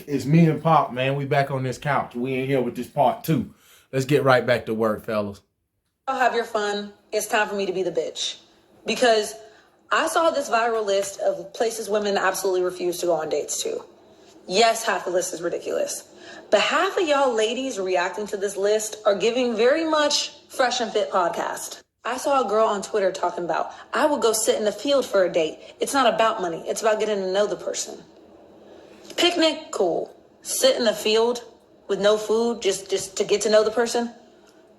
It's me and Pop, man. We back on this couch. We in here with this part 2. Let's get right back to work, fellas. I'll have your fun. It's time for me to be the bitch. Because I saw this viral list of places women absolutely refuse to go on dates to. Yes, half the list is ridiculous. But half of y'all ladies reacting to this list are giving very much Fresh and Fit podcast. I saw a girl on Twitter talking about, I would go sit in the field for a date. It's not about money. It's about getting to know the person. Picnic, cool. Sit in the field with no food just to get to know the person.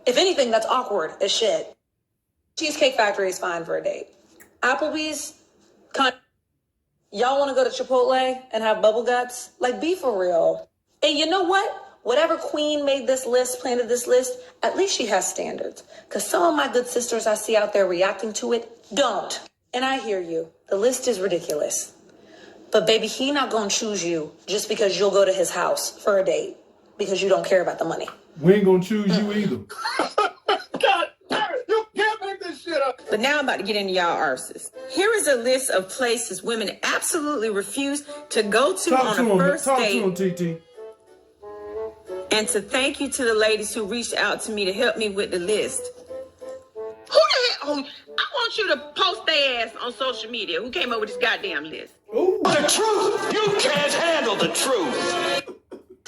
If anything, that's awkward as shit. Cheesecake Factory is fine for a date. Applebee's, y'all want to go to Chipotle and have bubble guts? Like, be for real. And you know what? Whatever queen made this list, planted this list, at least she has standards. Because some of my good sisters I see out there reacting to it don't. And I hear you. The list is ridiculous. But baby, he not gonna choose you just because you'll go to his house for a date because you don't care about the money. We ain't gonna choose you either. God, you can't make this shit up. But now I'm about to get into y'all arses. Here is a list of places women absolutely refuse to go to on a first date. Talk to him, TT. And to thank you to the ladies who reached out to me to help me with the list. Who the hell? I want you to post their ass on social media. Who came up with this goddamn list? Ooh. The truth. You can't handle the truth.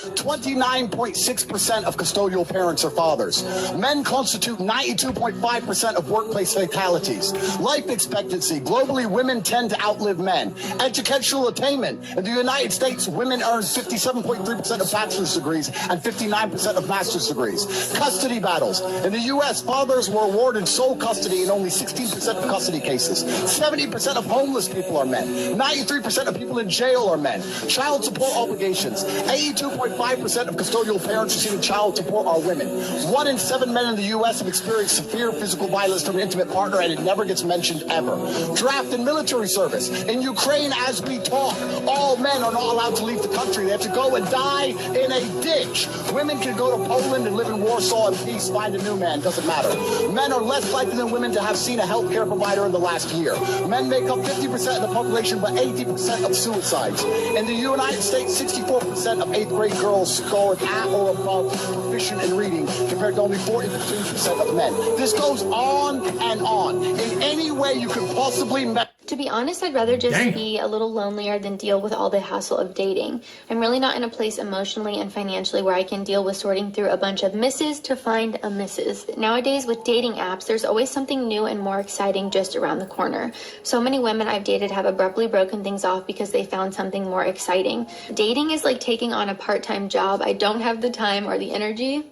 29.6% of custodial parents are fathers. Men constitute 92.5% of workplace fatalities. Life expectancy. Globally, women tend to outlive men. Educational attainment. In the United States, women earn 57.3% of bachelor's degrees and 59% of master's degrees. Custody battles. In the U.S., fathers were awarded sole custody in only 16% of custody cases. 70% of homeless people are men. 93% of people in jail are men. Child support obligations. 82.5% of custodial parents receiving child support are women. 1 in 7 men in the U.S. have experienced severe physical violence from an intimate partner, and it never gets mentioned ever. Draft and military service. In Ukraine, as we talk, all men are not allowed to leave the country. They have to go and die in a ditch. Women can go to Poland and live in Warsaw in peace, find a new man, doesn't matter. Men are less likely than women to have seen a healthcare provider in the last year. Men make up 50% of the population, but 80% of suicides. In the United States, 64% of 8th grade girls scored at or above proficient in reading, compared to only 42% of men. This goes on and on. In any way you could possibly To be honest, I'd rather just be a little lonelier than deal with all the hassle of dating. I'm really not in a place emotionally and financially where I can deal with sorting through a bunch of misses to find a missus. Nowadays, with dating apps, there's always something new and more exciting just around the corner. So many women I've dated have abruptly broken things off because they found something more exciting. Dating is like taking on a part-time job. I don't have the time or the energy.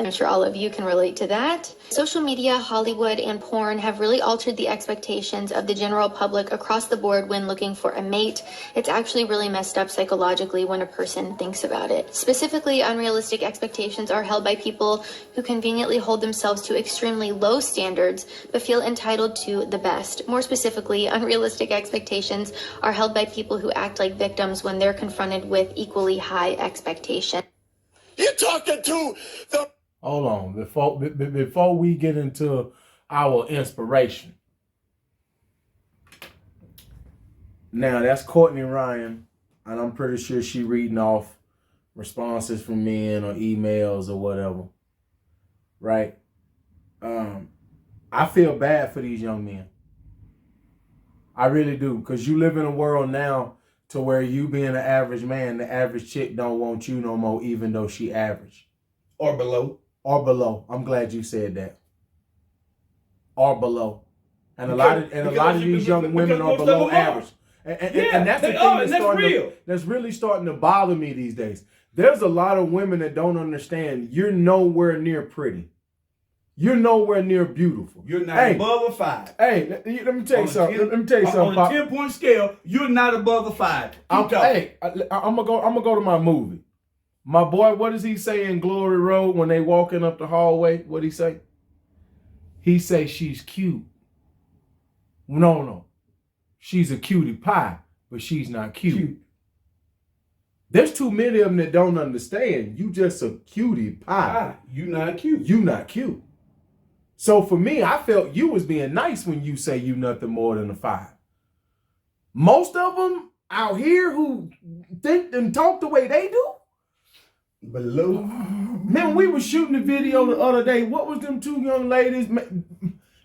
I'm sure all of you can relate to that. Social media, Hollywood, and porn have really altered the expectations of the general public across the board when looking for a mate. It's actually really messed up psychologically when a person thinks about it. Specifically, unrealistic expectations are held by people who conveniently hold themselves to extremely low standards, but feel entitled to the best. More specifically, unrealistic expectations are held by people who act like victims when they're confronted with equally high expectations. You're talking to the... Hold on. Before we get into our inspiration. Now, that's Courtney Ryan, and I'm pretty sure she reading off responses from men or emails or whatever. Right? I feel bad for these young men. I really do, because you live in a world now to where you being an average man, the average chick don't want you no more, even though she average. Or below. Or below. I'm glad you said that. Or below. And a lot of these young women are below average. And that's the thing that's really starting to bother me these days. There's a lot of women that don't understand you're nowhere near pretty. You're nowhere near beautiful. You're not above a 5. Hey, let me tell you something. Let me tell you something. On a 10-point scale, you're not above a 5. I'm gonna go to my movie. My boy, what does he say in Glory Road when they walking up the hallway? What'd he say? He say she's cute. No. She's a cutie pie, but she's not cute. There's too many of them that don't understand. You just a cutie pie. You not cute. You not cute. So for me, I felt you was being nice when you say you nothing more than a 5. Most of them out here who think and talk the way they do. Below. Man, we were shooting the video the other day. What was them two young ladies?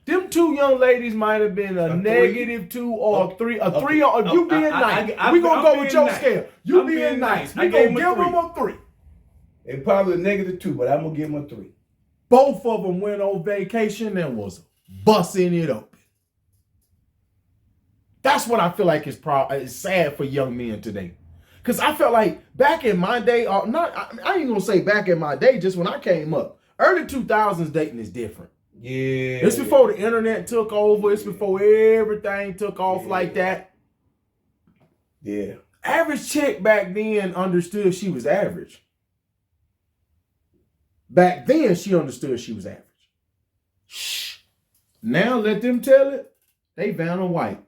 Them two young ladies might have been a -2 or a 3. A 3 or you being nice. We gonna go with your scale. You being nice. We gonna give them a 3. They probably a -2, but I'm gonna give them a 3. Both of them went on vacation and was busting it open. That's what I feel like is sad for young men today. Because I felt like back in my day, I ain't gonna say back in my day, just when I came up, early 2000s dating is different. Yeah. It's before the internet took over. It's before everything took off like that. Yeah. Average chick back then understood she was average. Back then, she understood she was average. Shh. Now let them tell it. They Vanna White.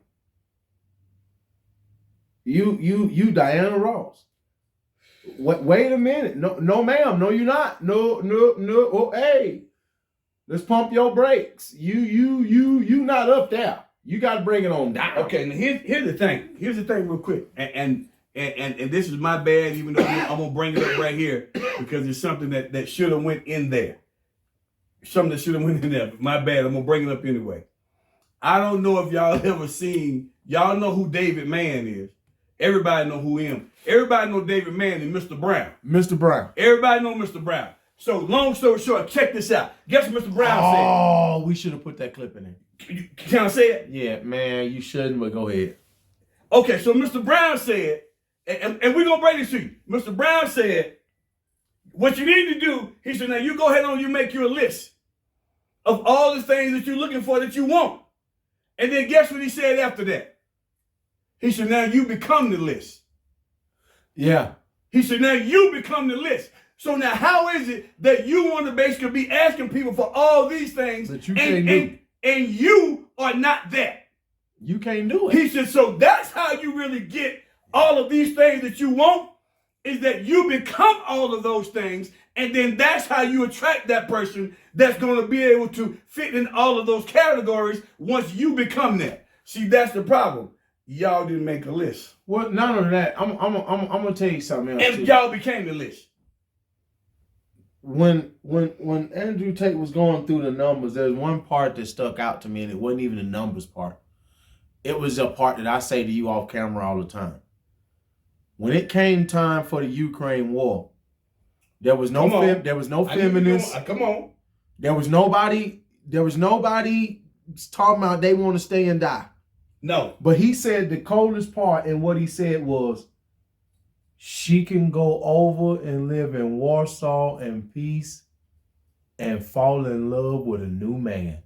You Diana Ross. Wait a minute. No, ma'am. No, you're not. No. Oh, hey. Let's pump your brakes. You not up there. You got to bring it on down. Okay, now here's the thing. Here's the thing real quick. And this is my bad, even though I'm going to bring it up right here because it's something that should have went in there. Something that should have went in there. My bad. I'm going to bring it up anyway. I don't know if y'all ever seen, y'all know who David Mann is. Everybody know who him. Everybody know David Mann and Mr. Brown. Mr. Brown. Everybody know Mr. Brown. So long story short, check this out. Guess what Mr. Brown said? Oh, we should have put that clip in there. Can I say it? Yeah, man, you shouldn't, but go ahead. Okay, so Mr. Brown said, and we're going to bring this to you. Mr. Brown said, what you need to do, he said, now you go ahead and you make your list of all the things that you're looking for that you want. And then guess what he said after that? He said, now you become the list. Yeah. He said, now you become the list. So now how is it that you want to basically be asking people for all these things that you can't do? And you are not that? You can't do it. He said, so that's how you really get all of these things that you want, is that you become all of those things, and then that's how you attract that person that's going to be able to fit in all of those categories once you become that. See, that's the problem. Y'all didn't make a list. Well, not only that, I'm gonna tell you something else. And y'all became the list. When Andrew Tate was going through the numbers, there's one part that stuck out to me, and it wasn't even the numbers part. It was a part that I say to you off camera all the time. When it came time for the Ukraine war, there was no feminists. Come on. There was nobody talking about they want to stay and die. No. But he said the coldest part, and what he said was, she can go over and live in Warsaw in peace and fall in love with a new man.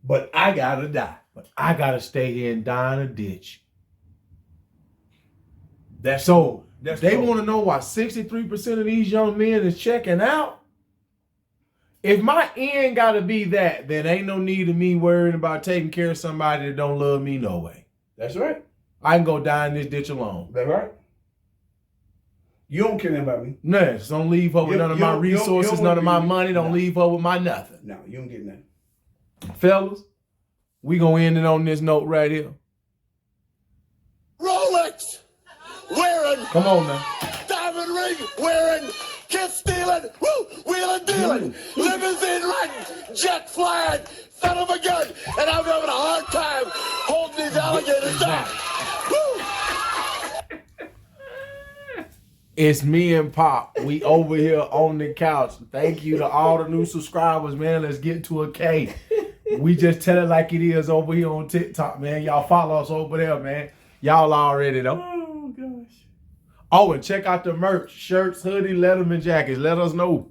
But I gotta die. But I gotta stay here and die in a ditch. They want to know why 63% of these young men is checking out. If my end gotta be that, then ain't no need of me worrying about taking care of somebody that don't love me no way. That's right. I can go die in this ditch alone. That's right. You don't care about me. No, just don't leave her with none of my resources, none of my money. Don't leave her with my nothing. No, you don't get nothing. Fellas, we gonna end it on this note right here. Rolex wearing. Come on now. Diamond ring wearing. Kiss stealing. Woo! Wheeling dealing. Limousine riding. Jet flying. Son of a gun. And I'm having a hard time holding these alligators down. Woo! It's me and Pop. We over here on the couch. Thank you to all the new subscribers, man. Let's get to a K. We just tell it like it is over here on TikTok, man. Y'all follow us over there, man. Y'all already know. Oh, gosh. Oh, and check out the merch. Shirts, hoodie, Letterman jackets. Let us know.